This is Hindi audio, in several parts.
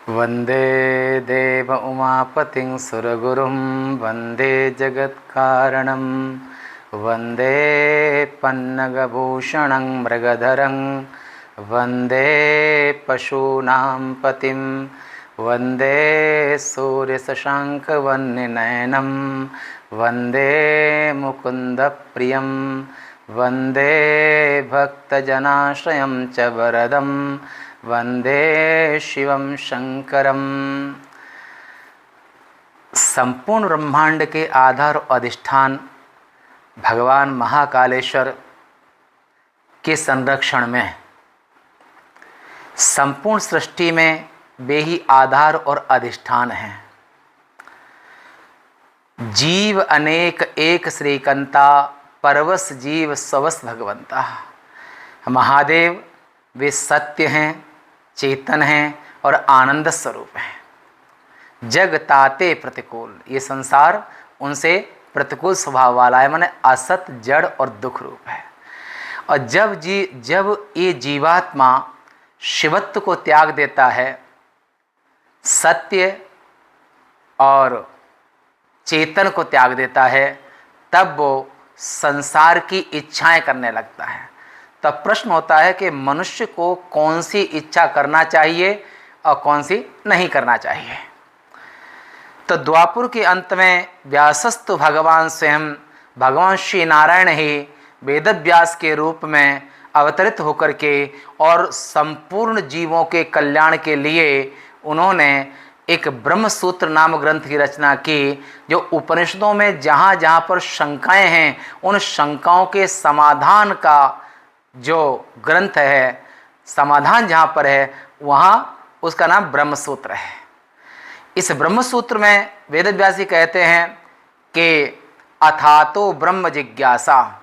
वंदे देव उमापतिं सुरगुरुं वंदे जगत्कारणं वंदे पन्नगभूषणं मृगधरं वंदे पशूनां पतिं वंदे सूर्यशशाङ्कवन्यनयनं वंदे मुकुन्दप्रियं वंदे भक्तजनाश्रयं च वरदं वंदे शिवं शंकरम। संपूर्ण ब्रह्मांड के आधार और अधिष्ठान भगवान महाकालेश्वर के संरक्षण में संपूर्ण सृष्टि में वे ही आधार और अधिष्ठान हैं। जीव अनेक एक श्रीकंता परवश जीव सवस भगवंता। महादेव वे सत्य हैं, चेतन हैं और आनंद स्वरूप हैं। जग ताते प्रतिकूल, ये संसार उनसे प्रतिकूल स्वभाव वाला है, माने असत, जड़ और दुख रूप है। और जब ये जीवात्मा शिवत्व को त्याग देता है, सत्य और चेतन को त्याग देता है, तब वो संसार की इच्छाएं करने लगता है। तब प्रश्न होता है कि मनुष्य को कौन सी इच्छा करना चाहिए और कौन सी नहीं करना चाहिए। तो द्वापर के अंत में व्यासस्तु भगवान स्वयं, भगवान श्री नारायण ही वेदव्यास के रूप में अवतरित होकर के और संपूर्ण जीवों के कल्याण के लिए उन्होंने एक ब्रह्मसूत्र नाम ग्रंथ की रचना की, जो उपनिषदों में जहाँ जहाँ पर शंकाएं हैं उन शंकाओं के समाधान का जो ग्रंथ है, समाधान जहाँ पर है वहाँ उसका नाम ब्रह्मसूत्र है। इस ब्रह्मसूत्र में वेदव्यास जी कहते हैं कि अथातो ब्रह्म जिज्ञासा,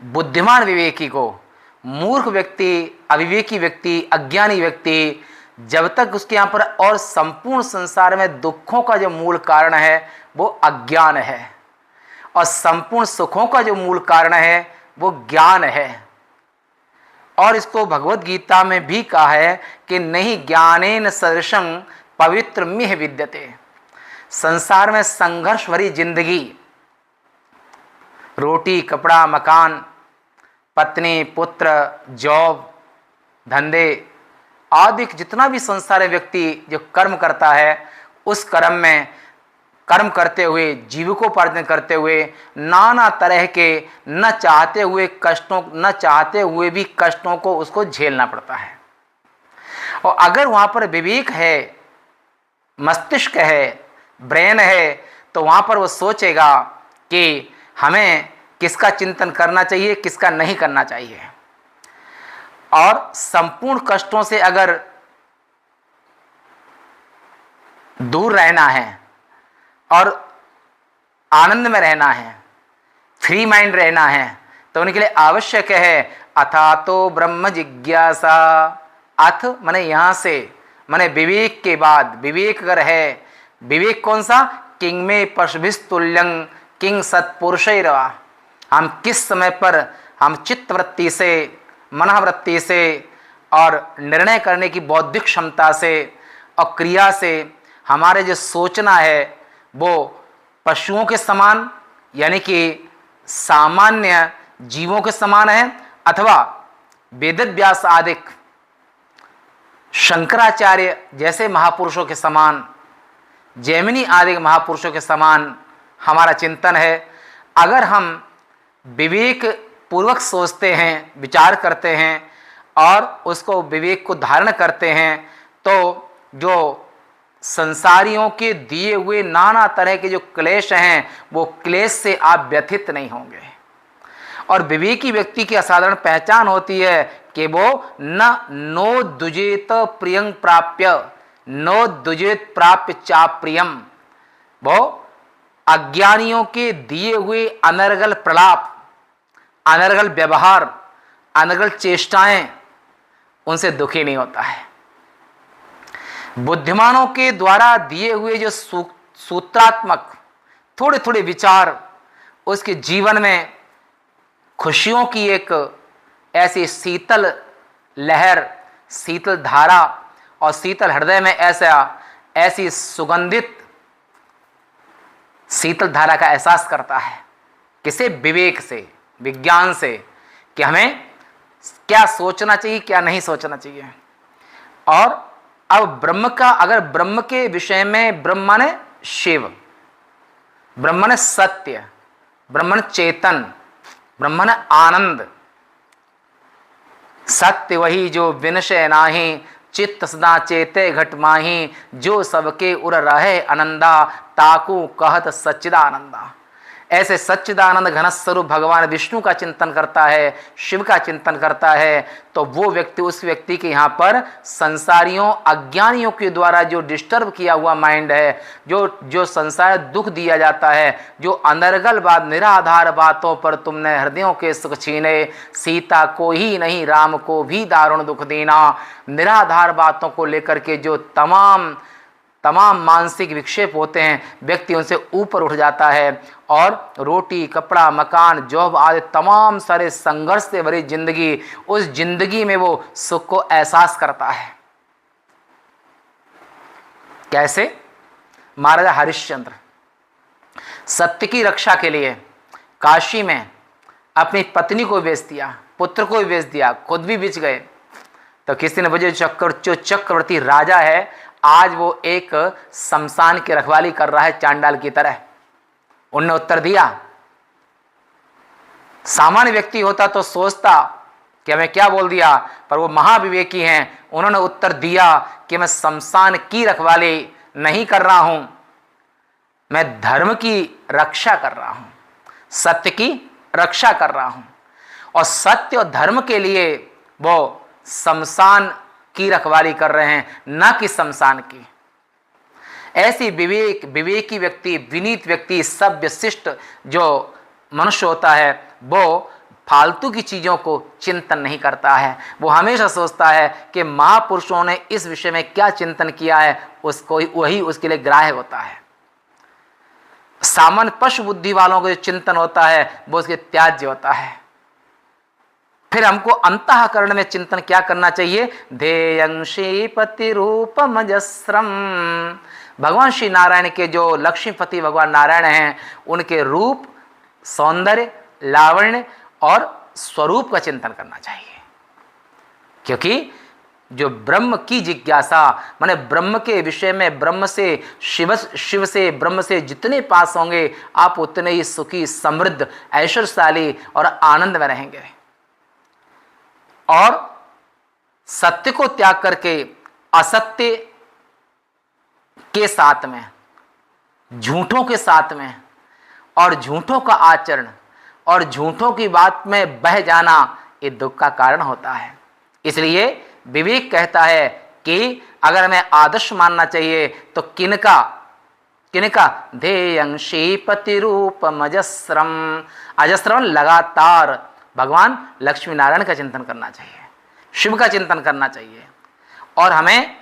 बुद्धिमान विवेकी को, मूर्ख व्यक्ति, अविवेकी व्यक्ति, अज्ञानी व्यक्ति, जब तक उसके यहाँ पर, और संपूर्ण संसार में दुखों का जो मूल कारण है वो अज्ञान है, और संपूर्ण सुखों का जो मूल कारण है वो ज्ञान है। और इसको भगवत गीता में भी कहा है कि नहीं ज्ञानेन सदृशं पवित्र मिह विद्यते। संसार में संघर्ष भरी जिंदगी, रोटी, कपड़ा, मकान, पत्नी, पुत्र, जॉब, धंधे आदि जितना भी संसार में व्यक्ति जो कर्म करता है, उस कर्म में कर्म करते हुए, जीविकोपार्जन करते हुए नाना तरह के न चाहते हुए भी कष्टों को उसको झेलना पड़ता है। और अगर वहाँ पर विवेक है, मस्तिष्क है, ब्रेन है, तो वहाँ पर वो सोचेगा कि हमें किसका चिंतन करना चाहिए, किसका नहीं करना चाहिए। और संपूर्ण कष्टों से अगर दूर रहना है और आनंद में रहना है, फ्री माइंड रहना है, तो उनके लिए आवश्यक है अथातो ब्रह्म जिज्ञासा। अथ माने यहाँ से, माने विवेक के बाद, विवेक अगर है, विवेक कौन सा, किंग में पशुभिस्तुल्यं किंग सत्पुरुषैरवा। हम किस समय पर हम चित्तवृत्ति से, मनोवृत्ति से और निर्णय करने की बौद्धिक क्षमता से और क्रिया से हमारे जो सोचना है वो पशुओं के समान, यानी कि सामान्य जीवों के समान है, अथवा वेदव्यास आदि शंकराचार्य जैसे महापुरुषों के समान, जैमिनी आदि महापुरुषों के समान हमारा चिंतन है। अगर हम विवेक पूर्वक सोचते हैं, विचार करते हैं और उसको विवेक को धारण करते हैं, तो जो संसारियों के दिए हुए नाना तरह के जो क्लेश हैं वो क्लेश से आप व्यथित नहीं होंगे। और विवेकी व्यक्ति की असाधारण पहचान होती है कि वो नो दुजेत प्रियं प्राप्य, नो दुजेत प्राप्य चाप्रियम। वो अज्ञानियों के दिए हुए अनर्गल प्रलाप, अनर्गल व्यवहार, अनर्गल चेष्टाएं, उनसे दुखी नहीं होता है। बुद्धिमानों के द्वारा दिए हुए जो सूत्रात्मक थोड़े थोड़े विचार, उसके जीवन में खुशियों की एक ऐसी शीतल लहर, शीतल धारा और शीतल हृदय में ऐसी सुगंधित शीतल धारा का एहसास करता है। किसे? विवेक से, विज्ञान से, कि हमें क्या सोचना चाहिए, क्या नहीं सोचना चाहिए। और अब ब्रह्म का, अगर ब्रह्म के विषय में, ब्रह्म माने शिव, ब्रह्म माने सत्य, ब्रह्म माने चेतन, ब्रह्म माने आनंद। सत्य वही जो विनशय नाही, चित्त सदा चेते घट माही, जो सबके उर रहे आनंदा, ताकू कहत सच्चिदानंदा। ऐसे सच्चिदानंद घन स्वरूप भगवान विष्णु का चिंतन करता है, शिव का चिंतन करता है, तो वो व्यक्ति, उस व्यक्ति के यहाँ पर संसारियों, अज्ञानियों के द्वारा जो डिस्टर्ब किया हुआ माइंड है, जो संसार दुख दिया जाता है, जो अनर्गल बात, निराधार बातों पर तुमने हृदयों के सुख छीने, सीता को ही नहीं राम को भी दारुण दुख देना, निराधार बातों को लेकर के जो तमाम मानसिक विक्षेप होते हैं, व्यक्ति उनसे ऊपर उठ जाता है और रोटी, कपड़ा, मकान, जॉब आदि तमाम सारे संघर्ष से भरी जिंदगी, उस जिंदगी में वो सुख को एहसास करता है। कैसे? महाराजा हरिश्चंद्र सत्य की रक्षा के लिए काशी में अपनी पत्नी को बेच दिया, पुत्र को भी बेच दिया, खुद भी बिच गए। तो किसी ने मुझे जो चक्रवर्ती राजा है, आज वो एक शमशान की रखवाली कर रहा है चांडाल की तरह। उनने उत्तर दिया। सामान्य व्यक्ति होता तो सोचता कि हमें क्या बोल दिया, पर वो महाविवेकी हैं, उन्होंने उत्तर दिया कि मैं शमशान की रखवाली नहीं कर रहा हूं, मैं धर्म की रक्षा कर रहा हूं, सत्य की रक्षा कर रहा हूं। और सत्य और धर्म के लिए वो शमशान की रखवाली कर रहे हैं, न कि शमशान की। ऐसी विवेकी व्यक्ति, विनीत व्यक्ति, सभ्य शिष्ट जो मनुष्य होता है, वो फालतू की चीज़ों को चिंतन नहीं करता है। वो हमेशा सोचता है कि महापुरुषों ने इस विषय में क्या चिंतन किया है, उसको वही उसके लिए ग्राह्य होता है। सामान्य पशु बुद्धि वालों का जो चिंतन होता है वो उसके त्याज्य होता है। फिर हमको अंतःकरण में चिंतन क्या करना चाहिए? ध्येयं श्रीपति रूपमजस्रम। भगवान श्री नारायण के जो लक्ष्मीपति भगवान नारायण हैं, उनके रूप, सौंदर्य, लावण्य और स्वरूप का चिंतन करना चाहिए। क्योंकि जो ब्रह्म की जिज्ञासा, माने ब्रह्म के विषय में, ब्रह्म से, शिव से, ब्रह्म से जितने पास होंगे, आप उतने ही सुखी, समृद्ध, ऐश्वर्यशाली और आनंद में रहेंगे। और सत्य को त्याग करके असत्य के साथ में, झूठों के साथ में, और झूठों का आचरण और झूठों की बात में बह जाना, ये दुख का कारण होता है। इसलिए विवेक कहता है कि अगर हमें आदर्श मानना चाहिए तो किनका? ध्येयं श्रीपति रूपम अजस्रम। अजस्रम लगातार भगवान लक्ष्मी नारायण का चिंतन करना चाहिए, शिव का चिंतन करना चाहिए। और हमें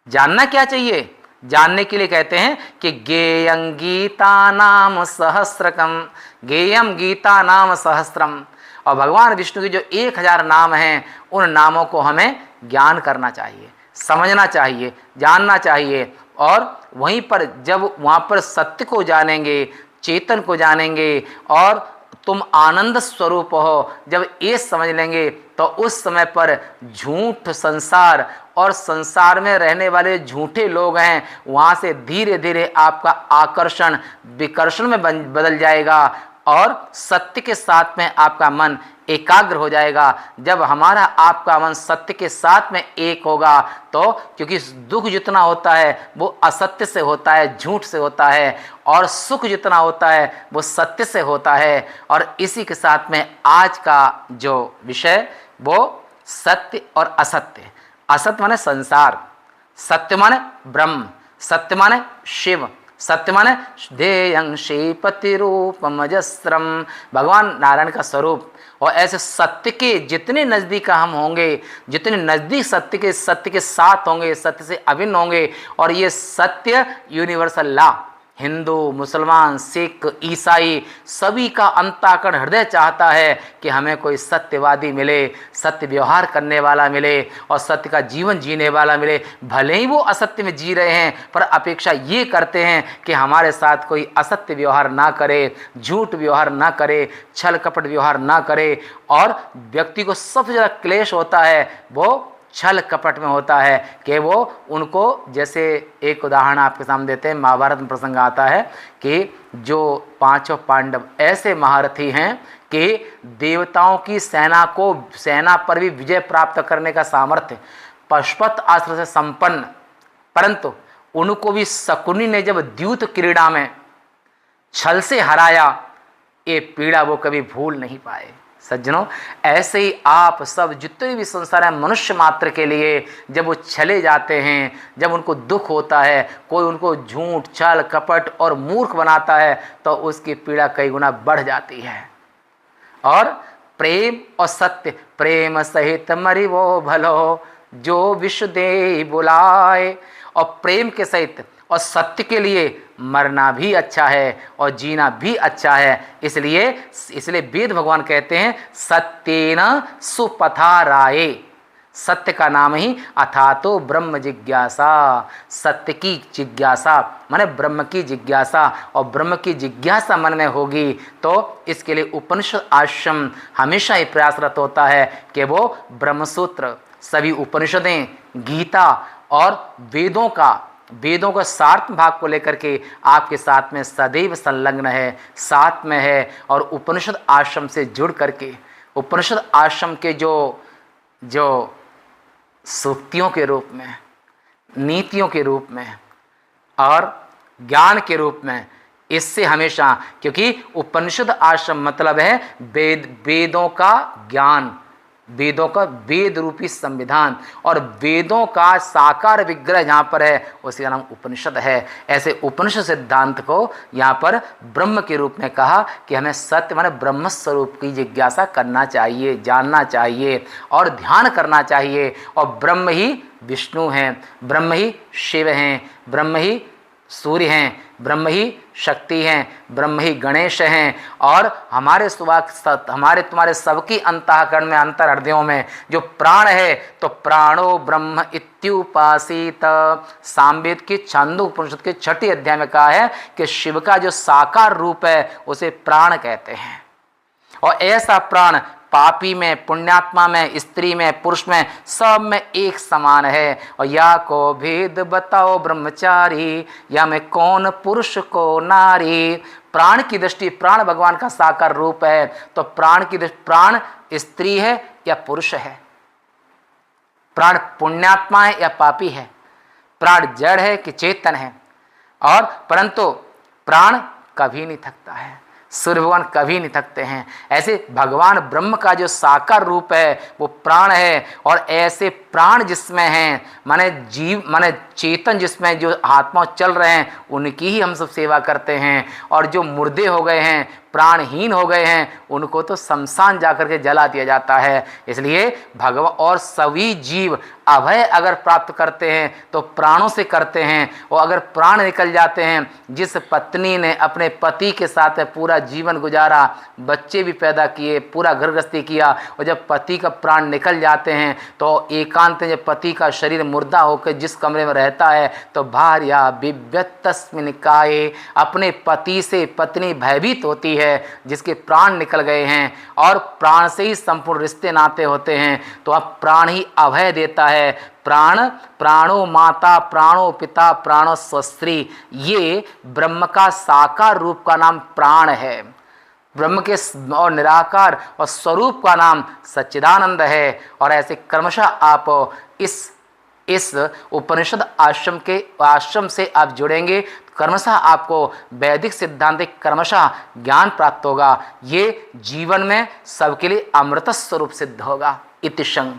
जानना क्या चाहिए? जानने के लिए कहते हैं कि गेयं गीता नाम सहस्रकम, गेयम गीता नाम सहस्त्रम। और भगवान विष्णु के जो 1000 नाम हैं, उन नामों को हमें ज्ञान करना चाहिए, समझना चाहिए, जानना चाहिए। और वहीं पर जब वहाँ पर सत्य को जानेंगे, चेतन को जानेंगे और तुम आनंद स्वरूप हो, जब ये समझ लेंगे तो उस समय पर झूठ संसार और संसार में रहने वाले झूठे लोग हैं, वहाँ से धीरे धीरे आपका आकर्षण विकर्षण में बदल जाएगा और सत्य के साथ में आपका मन एकाग्र हो जाएगा। जब हमारा आपका मन सत्य के साथ में एक होगा तो, क्योंकि दुख जितना होता है वो असत्य से होता है, झूठ से होता है, और सुख जितना होता है वो सत्य से होता है। और इसी के साथ में आज का जो विषय वो सत्य और असत्य। असत्य माने संसार, सत्य माने ब्रह्म, सत्य माने शिव, सत्य माने ध्येयं श्रीपति रूपम अजस्रम, भगवान नारायण का स्वरूप। और ऐसे सत्य के जितने नज़दीक हम होंगे, जितने नज़दीक सत्य के साथ होंगे, सत्य से अभिन्न होंगे, और ये सत्य यूनिवर्सल लॉ हिंदू, मुसलमान, सिख, ईसाई सभी का अंतःकरण हृदय चाहता है कि हमें कोई सत्यवादी मिले, सत्य व्यवहार करने वाला मिले और सत्य का जीवन जीने वाला मिले। भले ही वो असत्य में जी रहे हैं, पर अपेक्षा ये करते हैं कि हमारे साथ कोई असत्य व्यवहार ना करे, झूठ व्यवहार ना करे, छल कपट व्यवहार ना करे। और व्यक्ति को सबसे ज़्यादा क्लेश होता है वो छल कपट में होता है कि वो उनको, जैसे एक उदाहरण आपके सामने देते हैं, महाभारत में प्रसंग आता है कि जो पांचों पांडव ऐसे महारथी हैं कि देवताओं की सेना पर भी विजय प्राप्त करने का सामर्थ्य, पशुपत अस्त्र से संपन्न, परंतु उनको भी शकुनी ने जब द्यूत क्रीड़ा में छल से हराया, ये पीड़ा वो कभी भूल नहीं पाए। सज्जनों, ऐसे ही आप सब जितने भी संसार है मनुष्य मात्र के लिए, जब वो चले जाते हैं, जब उनको दुख होता है, कोई उनको झूठ, छल कपट और मूर्ख बनाता है, तो उसकी पीड़ा कई गुना बढ़ जाती है। और प्रेम और सत्य, प्रेम सहित मरि वो भलो जो विश्व दे बुलाए, और प्रेम के सहित और सत्य के लिए मरना भी अच्छा है और जीना भी अच्छा है। इसलिए वेद भगवान कहते हैं सत्येन सुपथाराये। सत्य का नाम ही अथातो ब्रह्म जिज्ञासा। सत्य की जिज्ञासा माने ब्रह्म की जिज्ञासा, और ब्रह्म की जिज्ञासा मन में होगी तो इसके लिए उपनिषद आश्रम हमेशा ही प्रयासरत होता है कि वो ब्रह्मसूत्र, सभी उपनिषदें, गीता और वेदों का सार्थ भाग को लेकर के आपके साथ में सदैव संलग्न है, साथ में है। और उपनिषद आश्रम से जुड़ करके, उपनिषद आश्रम के जो सूक्तियों के रूप में, नीतियों के रूप में और ज्ञान के रूप में, इससे हमेशा, क्योंकि उपनिषद आश्रम मतलब है वेदों का ज्ञान, वेदों का वेद रूपी संविधान, और वेदों का साकार विग्रह जहाँ पर है उसका नाम उपनिषद है। ऐसे उपनिषद सिद्धांत को यहाँ पर ब्रह्म के रूप में कहा कि हमें सत्य माने ब्रह्म स्वरूप की जिज्ञासा करना चाहिए, जानना चाहिए और ध्यान करना चाहिए। और ब्रह्म ही विष्णु हैं, ब्रह्म ही शिव हैं, ब्रह्म ही सूर्य हैं, ब्रह्म ही शक्ति हैं, ब्रह्म ही गणेश हैं। और हमारे तुम्हारे सबकी अंतःकरण में, अंतर हृदयों में जो प्राण है, तो प्राणो ब्रह्म इत्युपासित। सामवेद की छांदोग्य उपनिषद के 6 अध्याय में कहा है कि शिव का जो साकार रूप है उसे प्राण कहते हैं। और ऐसा प्राण पापी में, पुण्यात्मा में, स्त्री में, पुरुष में, सब में एक समान है। और या को भेद बताओ ब्रह्मचारी, या में कौन पुरुष को नारी। प्राण की दृष्टि, प्राण भगवान का साकार रूप है, तो प्राण की दृष्टि, प्राण स्त्री है या पुरुष है, प्राण पुण्यात्मा है या पापी है, प्राण जड़ है कि चेतन है। और परंतु प्राण कभी नहीं थकता है, सूर्य भगवान कभी नहीं थकते हैं। ऐसे भगवान ब्रह्म का जो साकार रूप है वो प्राण है। और ऐसे प्राण जिसमें हैं, माने जीव माने चेतन जिसमें जो आत्मा चल रहे हैं, उनकी ही हम सब सेवा करते हैं। और जो मुर्दे हो गए हैं, प्राणहीन हो गए हैं, उनको तो शमशान जाकर के जला दिया जाता है। इसलिए भगवान और सभी जीव अभय अगर प्राप्त करते हैं तो प्राणों से करते हैं। और अगर प्राण निकल जाते हैं, जिस पत्नी ने अपने पति के साथ पूरा जीवन गुजारा, बच्चे भी पैदा किए, पूरा घर गृहस्थी किया, और जब पति का प्राण निकल जाते हैं तो एकांत जब पति का शरीर मुर्दा होकर जिस कमरे में रहता है, तो भार्या बिभ्यतस्मिन् काये, अपने पति से पत्नी भयभीत होती है जिसके प्राण निकल गए हैं। और प्राण से ही संपूर्ण रिश्ते नाते होते हैं, तो अब प्राण ही अभय देता है। प्राणो माता, प्राणो पिता, प्राणो स्वस्त्री, ये ब्रह्म का साकार रूप का नाम प्राण है। ब्रह्म के और निराकार और स्वरूप का नाम सच्चिदानंद है। और ऐसे क्रमशः आप इस उपनिषद आश्रम से आप जुड़ेंगे, क्रमशः आपको वैदिक सिद्धांतिक क्रमशः ज्ञान प्राप्त होगा। ये जीवन में सबके लिए अमृत स्वरूप सिद्ध होगा। इति संग।